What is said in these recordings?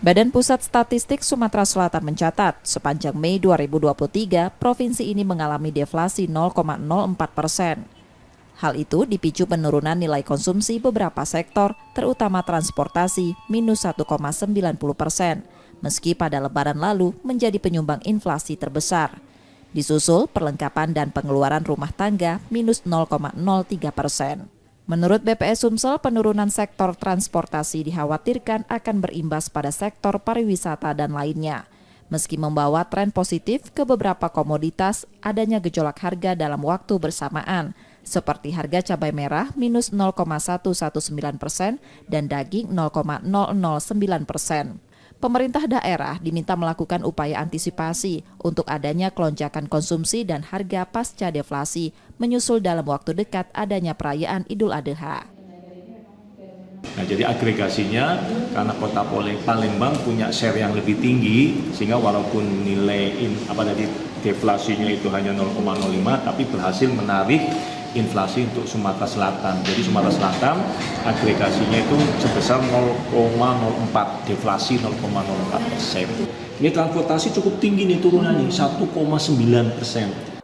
Badan Pusat Statistik Sumatera Selatan mencatat, sepanjang Mei 2023, provinsi ini mengalami deflasi 0,04%. Hal itu dipicu penurunan nilai konsumsi beberapa sektor, terutama transportasi, minus 1,90%, meski pada Lebaran lalu menjadi penyumbang inflasi terbesar. Disusul perlengkapan dan pengeluaran rumah tangga minus 0,03%. Menurut BPS Sumsel, penurunan sektor transportasi dikhawatirkan akan berimbas pada sektor pariwisata dan lainnya. Meski membawa tren positif ke beberapa komoditas, adanya gejolak harga dalam waktu bersamaan, seperti harga cabai merah minus 0,119% dan daging 0,009%. Pemerintah daerah diminta melakukan upaya antisipasi untuk adanya kelonjakan konsumsi dan harga pasca deflasi, menyusul dalam waktu dekat adanya perayaan Idul Adha. Nah, jadi agregasinya karena kota Palembang punya share yang lebih tinggi, sehingga walaupun nilai deflasinya itu hanya 0,05, tapi berhasil menarik inflasi untuk Sumatera Selatan. Jadi Sumatera Selatan agregasinya itu sebesar 0,04, deflasi 0,04%. Ini transportasi cukup tinggi nih turunannya, 1,9%.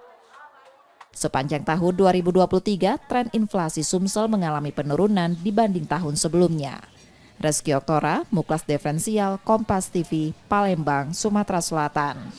Sepanjang tahun 2023, tren inflasi Sumsel mengalami penurunan dibanding tahun sebelumnya. Reski Oktora, Muklas Diferensial, Kompas TV, Palembang, Sumatera Selatan.